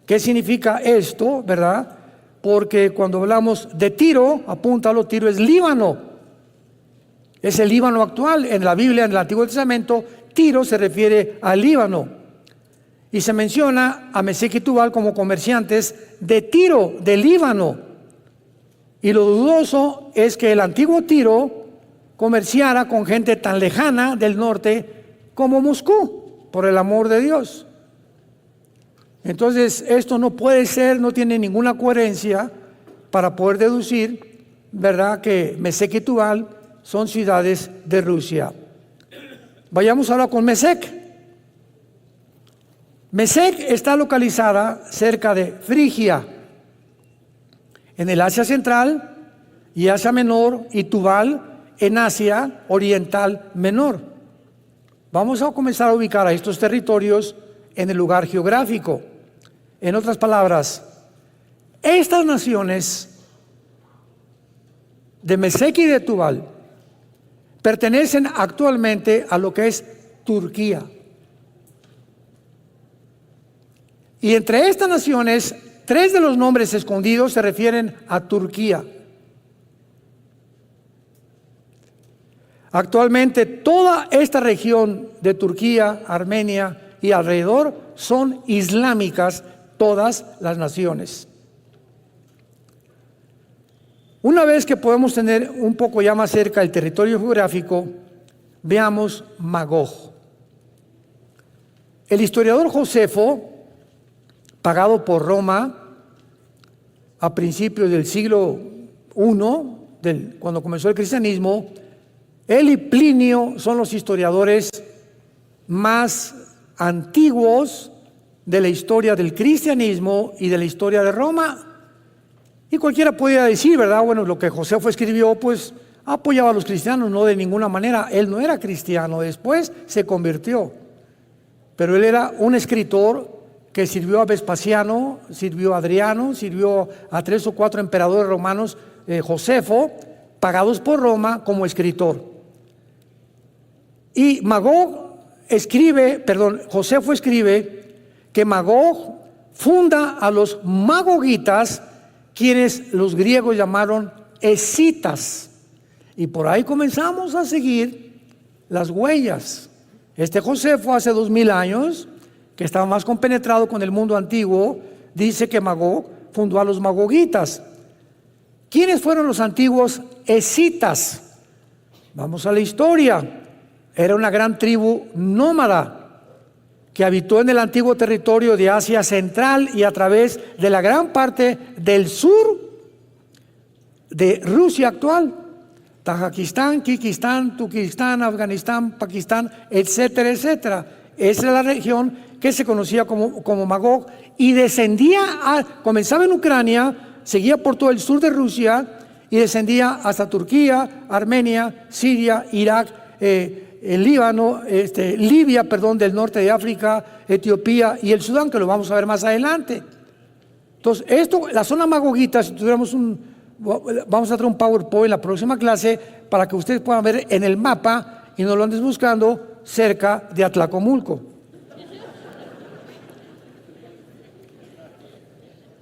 ¿Qué significa esto, verdad? Porque cuando hablamos de Tiro, apúntalo, Tiro es Líbano. Es el Líbano actual. En la Biblia, en el Antiguo Testamento, Tiro se refiere al Líbano. Y se menciona a Mesec y Tubal como comerciantes de Tiro, de Líbano. Y lo dudoso es que el antiguo Tiro comerciara con gente tan lejana del norte como Moscú, por el amor de Dios. Entonces, esto no puede ser, no tiene ninguna coherencia para poder deducir, ¿verdad?, que Mesec y Tubal son ciudades de Rusia. Vayamos ahora con Mesec. Mesec está localizada cerca de Frigia, en el Asia Central y Asia Menor, y Tubal en Asia Oriental Menor. Vamos a comenzar a ubicar a estos territorios en el lugar geográfico. En otras palabras, estas naciones de Mesec y de Tubal pertenecen actualmente a lo que es Turquía. Y entre estas naciones, 3 de los nombres escondidos se refieren a Turquía. Actualmente toda esta región de Turquía, Armenia y alrededor son islámicas, todas las naciones. Una vez que podemos tener un poco ya más cerca el territorio geográfico, veamos Magog. El historiador Josefo, pagado por Roma a principios del siglo I, cuando comenzó el cristianismo, él y Plinio son los historiadores más antiguos de la historia del cristianismo y de la historia de Roma. Y cualquiera podría decir, ¿verdad? Bueno, lo que Josefo escribió, pues apoyaba a los cristianos, no de ninguna manera. Él no era cristiano, después se convirtió. Pero él era un escritor que sirvió a Vespasiano, sirvió a Adriano, sirvió a 3 o 4 emperadores romanos, Josefo, pagados por Roma como escritor. Y Josefo escribe que Magog funda a los magogitas, quienes los griegos llamaron escitas. Y por ahí comenzamos a seguir las huellas. Este Josefo, hace 2000 años, que estaba más compenetrado con el mundo antiguo, dice que Magog fundó a los magogitas. ¿Quiénes fueron los antiguos escitas? Vamos a la historia. Era una gran tribu nómada que habitó en el antiguo territorio de Asia Central y a través de la gran parte del sur de Rusia actual. Tajikistán, Kirguistán, Turkistán, Afganistán, Pakistán, etcétera, etcétera. Esa es la región que se conocía como Magog y comenzaba en Ucrania, seguía por todo el sur de Rusia y descendía hasta Turquía, Armenia, Siria, Irak, el Líbano, Libia, del norte de África, Etiopía y el Sudán, que lo vamos a ver más adelante. Entonces, la zona magogita, si tuviéramos vamos a hacer un PowerPoint en la próxima clase para que ustedes puedan ver en el mapa y no lo andes buscando cerca de Atlacomulco.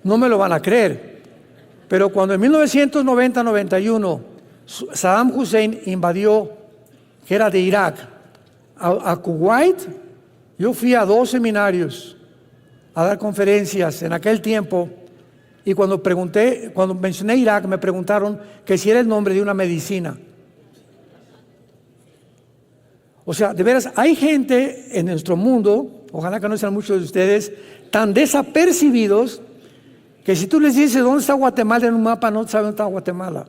No me lo van a creer, pero cuando en 1990-91 Saddam Hussein invadió, que era de Irak, a Kuwait, yo fui a 2 seminarios a dar conferencias en aquel tiempo. Y cuando mencioné Irak, me preguntaron que si era el nombre de una medicina. O sea, de veras, hay gente en nuestro mundo, ojalá que no sean muchos de ustedes, tan desapercibidos, que si tú les dices dónde está Guatemala en un mapa, no saben dónde está Guatemala.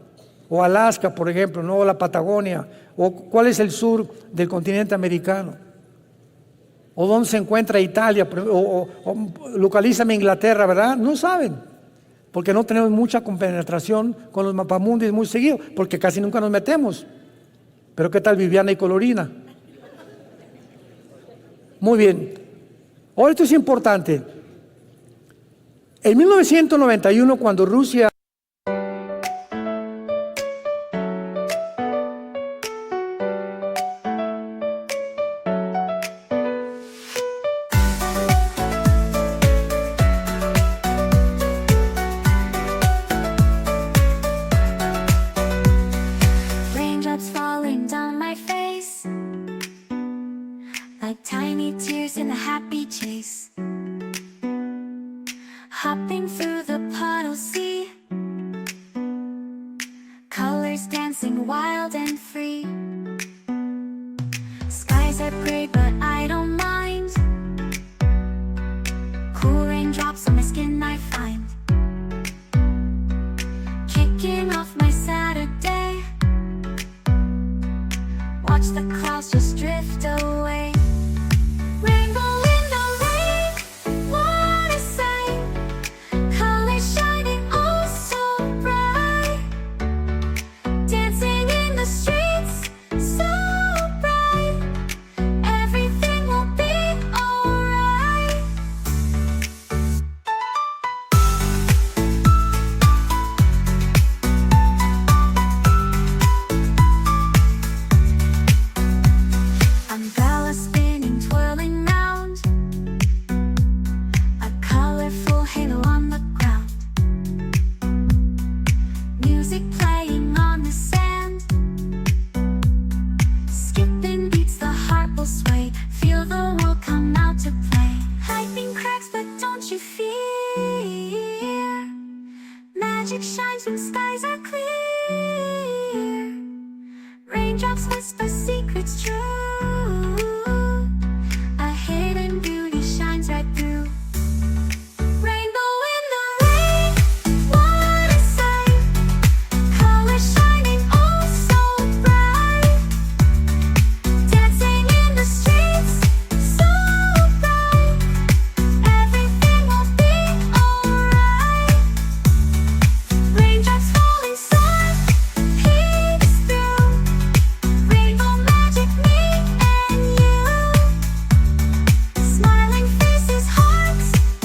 O Alaska, por ejemplo, no, o la Patagonia, o cuál es el sur del continente americano. O dónde se encuentra Italia, o localízame Inglaterra, ¿verdad? No saben. Porque no tenemos mucha compenetración con los mapamundis muy seguido, porque casi nunca nos metemos. Pero ¿qué tal Viviana y Colorina? Muy bien. Ahora esto es importante. En 1991, cuando Rusia like tiny tears in a happy chase, hopping through the puddle sea, colors dancing wild and free. Skies are gray but I don't mind, cool raindrops on my skin I find, kicking off my Saturday, watch the clouds just drift away. Rainbow in the rain, what a sight, colors shining oh so bright, dancing in the streets so bright, everything will be alright. Umbrella spinning, twirling round, a colorful halo on the ground, music playing on the sand, skipping beats, the heart will sway, feel the world come out to play. Lightning cracks but don't you fear, magic shines when skies are clear, raindrops whisper secrets true, a hidden beauty shines right through. Rainbow in the rain, what a sight, colors shining oh so bright, dancing in the streets so bright, everything will be alright. Raindrops falling soft, peeks through, rainbow magic me and you, smiling faces, hearts alight, everything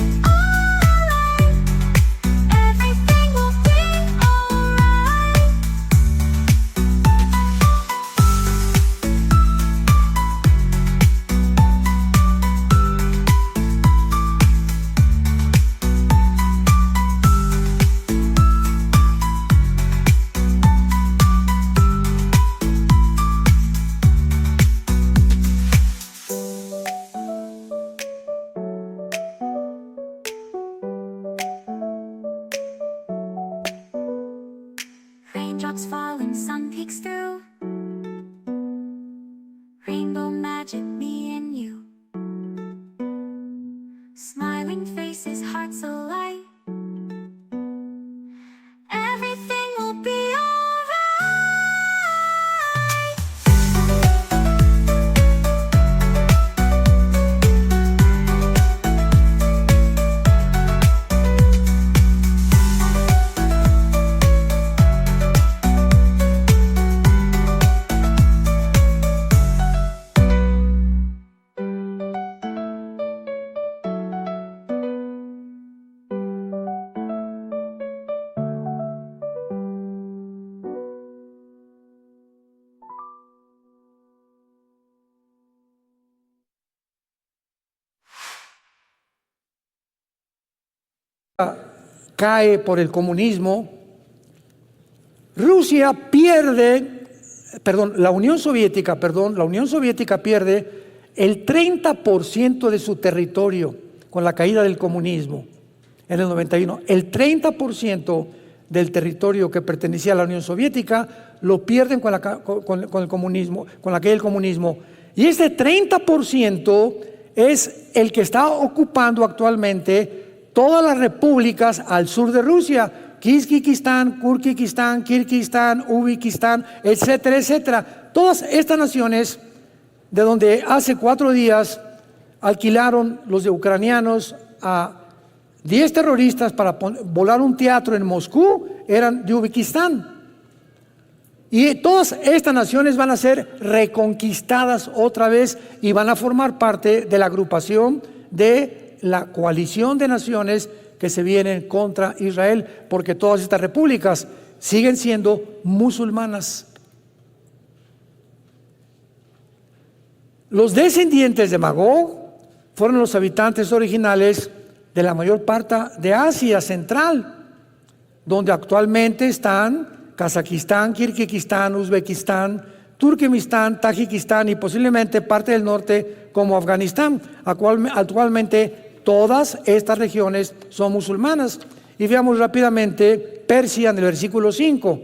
will be alright. Raindrops falling, sun peeks through, rainbow magic, me and you, smiling faces, hearts alight, everything will be alright. cae por el comunismo, la Unión Soviética pierde el 30% de su territorio con la caída del comunismo en el 91. El 30% del territorio que pertenecía a la Unión Soviética lo pierden con el comunismo, con la caída del comunismo. Y ese 30% es el que está ocupando actualmente todas las repúblicas al sur de Rusia: Kirguistán, Kurkistán, Kirguistán, Uzbekistán, etcétera, etcétera. Todas estas naciones, de donde hace 4 días alquilaron los de ucranianos a 10 terroristas para volar un teatro en Moscú, eran de Uzbekistán. Y todas estas naciones van a ser reconquistadas otra vez y van a formar parte de la agrupación de la coalición de naciones que se vienen contra Israel, porque todas estas repúblicas siguen siendo musulmanas. Los descendientes de Magog fueron los habitantes originales de la mayor parte de Asia Central, donde actualmente están Kazajistán, Kirguistán, Uzbekistán, Turkmenistán, Tayikistán y posiblemente parte del norte como Afganistán. Actualmente todas estas regiones son musulmanas. Y veamos rápidamente Persia en el versículo 5.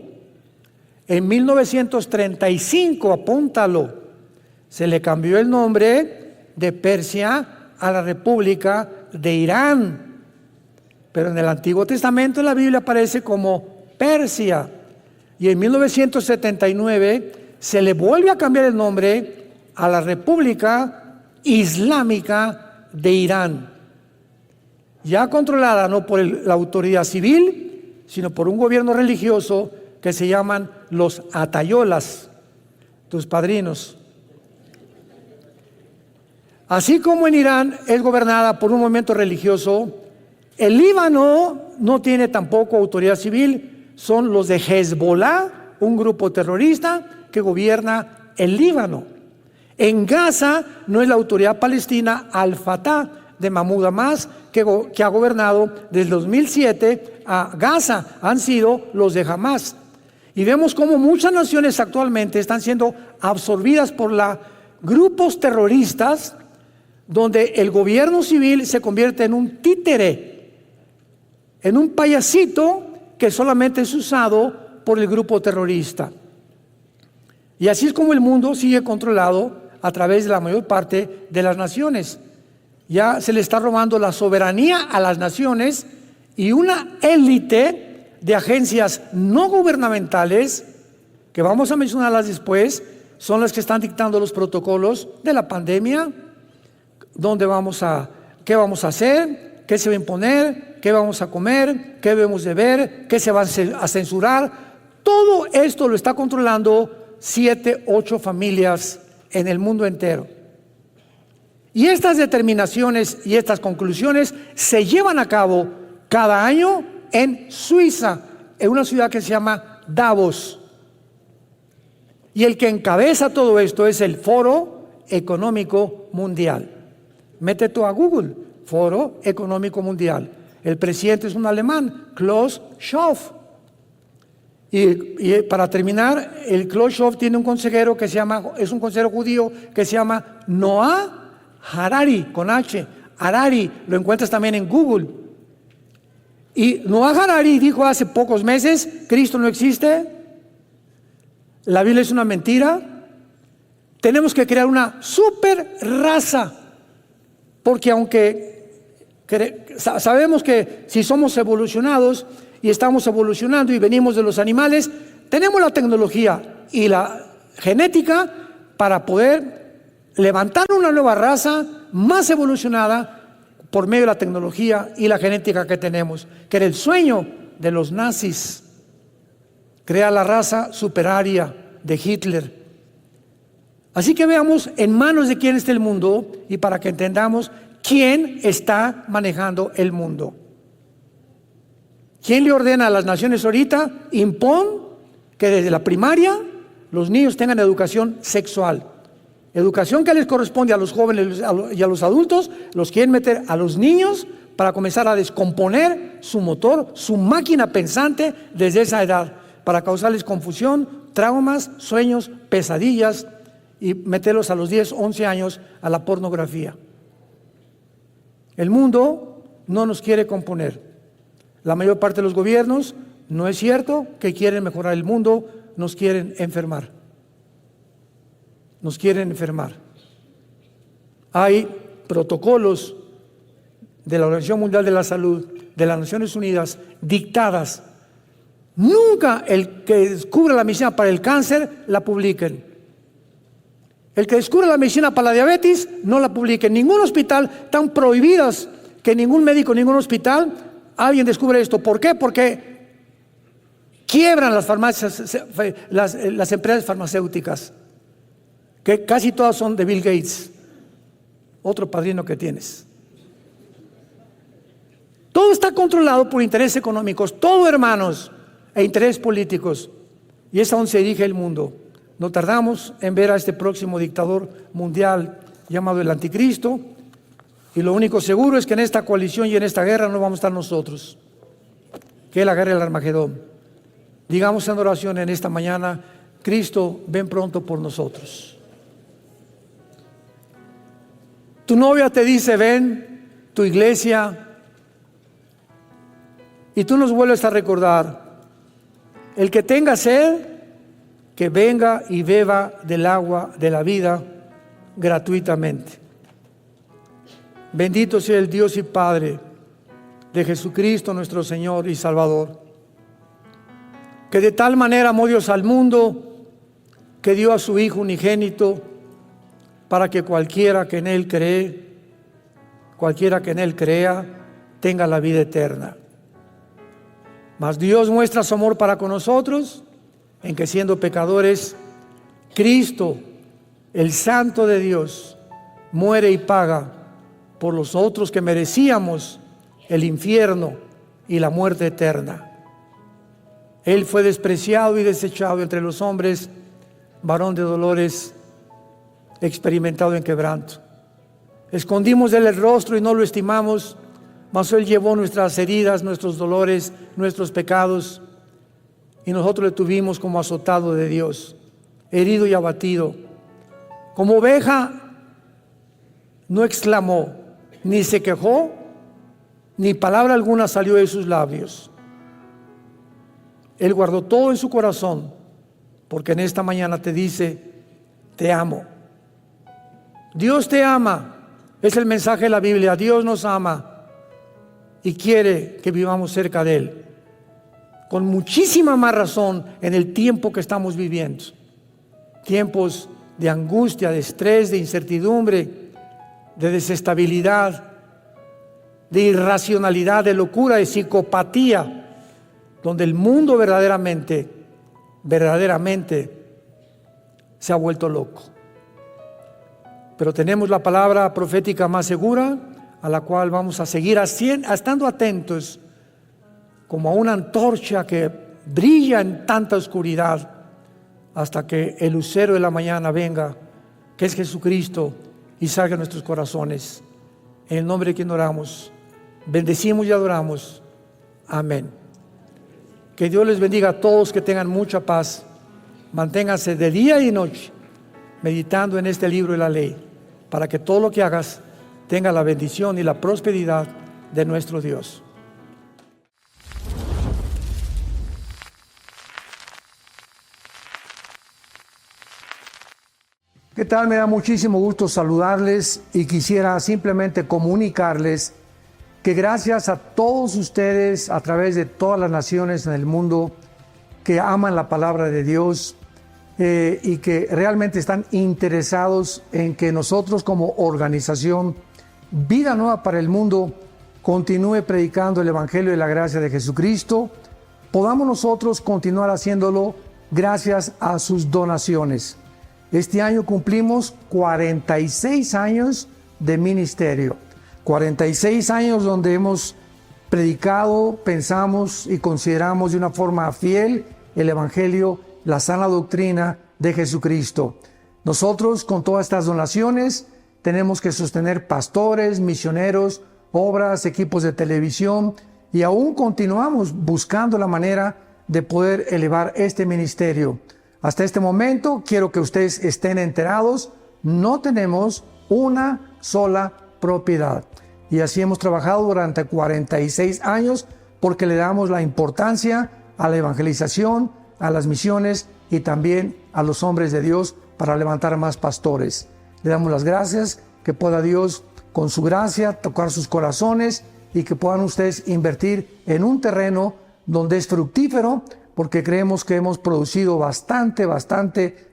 En 1935, apúntalo, se le cambió el nombre de Persia a la República de Irán. Pero en el Antiguo Testamento en la Biblia aparece como Persia. Y en 1979 se le vuelve a cambiar el nombre a la República Islámica de Irán, ya controlada no por la autoridad civil, sino por un gobierno religioso que se llaman los atayolas, tus padrinos. Así como en Irán es gobernada por un movimiento religioso, el Líbano no tiene tampoco autoridad civil. Son los de Hezbollah, un grupo terrorista que gobierna el Líbano. En Gaza no es la autoridad palestina Al-Fatah de Mahmoud Abbas que ha gobernado desde el 2007 a Gaza, han sido los de Hamas. Y vemos cómo muchas naciones actualmente están siendo absorbidas por grupos terroristas, donde el gobierno civil se convierte en un títere, en un payasito que solamente es usado por el grupo terrorista. Y así es como el mundo sigue controlado a través de la mayor parte de las naciones. Ya se le está robando la soberanía a las naciones, y una élite de agencias no gubernamentales, que vamos a mencionarlas después, son las que están dictando los protocolos de la pandemia, qué vamos a hacer, qué se va a imponer, qué vamos a comer, qué debemos de ver, qué se va a censurar. Todo esto lo está controlando 7, 8 familias en el mundo entero. Y estas determinaciones y estas conclusiones se llevan a cabo cada año en Suiza, en una ciudad que se llama Davos. Y el que encabeza todo esto es el Foro Económico Mundial. Métete a Google, Foro Económico Mundial. El presidente es un alemán, Klaus Schwab. Y para terminar, el Klaus Schwab tiene un consejero es un consejero judío que se llama Noah Harari, con H. Harari, lo encuentras también en Google. Y Noah Harari dijo hace pocos meses: Cristo no existe, la Biblia es una mentira, tenemos que crear una super raza, porque aunque sabemos que si somos evolucionados y estamos evolucionando y venimos de los animales, tenemos la tecnología y la genética para poder levantar una nueva raza más evolucionada por medio de la tecnología y la genética que tenemos, que era el sueño de los nazis, crear la raza superaria de Hitler. Así que veamos en manos de quién está el mundo, y para que entendamos quién está manejando el mundo. ¿Quién le ordena a las naciones ahorita? Impon que desde la primaria los niños tengan educación sexual. Educación que les corresponde a los jóvenes y a los adultos, los quieren meter a los niños para comenzar a descomponer su motor, su máquina pensante desde esa edad, para causarles confusión, traumas, sueños, pesadillas y meterlos a los 10, 11 años a la pornografía. El mundo no nos quiere componer. La mayor parte de los gobiernos, no es cierto que quieren mejorar el mundo, nos quieren enfermar. Nos quieren enfermar. Hay protocolos de la Organización Mundial de la Salud, de las Naciones Unidas, dictadas. Nunca el que descubre la medicina para el cáncer la publiquen. El que descubre la medicina para la diabetes no la publiquen. Ningún hospital, están prohibidas que ningún médico, ningún hospital, alguien descubre esto. ¿Por qué? Porque quiebran las farmacias, las empresas farmacéuticas, que casi todas son de Bill Gates, otro padrino que tienes. Todo está controlado por intereses económicos, todo, hermanos, e intereses políticos. Y es a donde se dirige el mundo. No tardamos en ver a este próximo dictador mundial llamado el Anticristo. Y lo único seguro es que en esta coalición y en esta guerra no vamos a estar nosotros, que es la guerra del Armagedón. Digamos en oración en esta mañana: Cristo, ven pronto por nosotros. Tu novia te dice ven, tu iglesia, y tú nos vuelves a recordar: el que tenga sed, que venga y beba del agua de la vida gratuitamente. Bendito sea el Dios y Padre de Jesucristo nuestro Señor y Salvador, que de tal manera amó Dios al mundo, que dio a su Hijo unigénito, para que cualquiera que en Él crea, tenga la vida eterna. Mas Dios muestra su amor para con nosotros, en que siendo pecadores, Cristo, el Santo de Dios, muere y paga por los otros que merecíamos el infierno y la muerte eterna. Él fue despreciado y desechado entre los hombres, varón de dolores, experimentado en quebranto. Escondimos de él el rostro y no lo estimamos, mas él llevó nuestras heridas, nuestros dolores, nuestros pecados, y nosotros le tuvimos como azotado de Dios, herido y abatido. Como oveja no exclamó, ni se quejó, ni palabra alguna salió de sus labios. Él guardó todo en su corazón, porque en esta mañana te dice: te amo. Dios te ama. Es el mensaje de la Biblia. Dios nos ama y quiere que vivamos cerca de Él, con muchísima más razón en el tiempo que estamos viviendo. Tiempos de angustia, de estrés, de incertidumbre, de desestabilidad, de irracionalidad, de locura, de psicopatía, donde el mundo verdaderamente se ha vuelto loco. Pero tenemos la palabra profética más segura, a la cual vamos a seguir estando atentos, como a una antorcha que brilla en tanta oscuridad, hasta que el lucero de la mañana venga, que es Jesucristo, y salga a nuestros corazones. En el nombre de quien oramos, bendecimos y adoramos. Amén. Que Dios les bendiga a todos, que tengan mucha paz. Manténganse de día y noche meditando en este libro de la ley, para que todo lo que hagas tenga la bendición y la prosperidad de nuestro Dios. ¿Qué tal? Me da muchísimo gusto saludarles y quisiera simplemente comunicarles que gracias a todos ustedes a través de todas las naciones en el mundo que aman la palabra de Dios y que realmente están interesados en que nosotros como organización Vida Nueva para el Mundo continúe predicando el Evangelio de la gracia de Jesucristo, podamos nosotros continuar haciéndolo gracias a sus donaciones. Este año cumplimos 46 años de ministerio, 46 años donde hemos predicado, pensamos y consideramos de una forma fiel el Evangelio, la sana doctrina de Jesucristo. Nosotros con todas estas donaciones tenemos que sostener pastores, misioneros, obras, equipos de televisión y aún continuamos buscando la manera de poder elevar este ministerio. Hasta este momento quiero que ustedes estén enterados, no tenemos una sola propiedad. Y así hemos trabajado durante 46 años porque le damos la importancia a la evangelización, a las misiones y también a los hombres de Dios para levantar más pastores. Le damos las gracias, que pueda Dios con su gracia tocar sus corazones y que puedan ustedes invertir en un terreno donde es fructífero, porque creemos que hemos producido bastante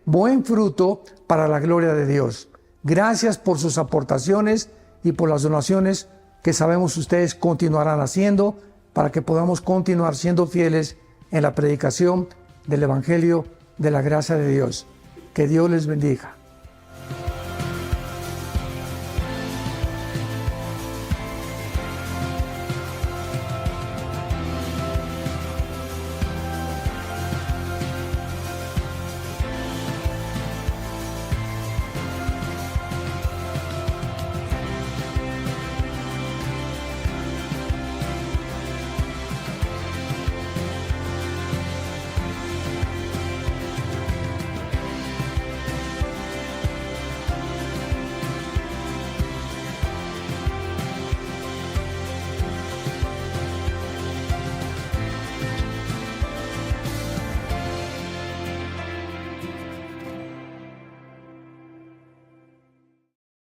buen fruto para la gloria de Dios. Gracias por sus aportaciones y por las donaciones que sabemos ustedes continuarán haciendo para que podamos continuar siendo fieles en la predicación del Evangelio de la gracia de Dios. Que Dios les bendiga.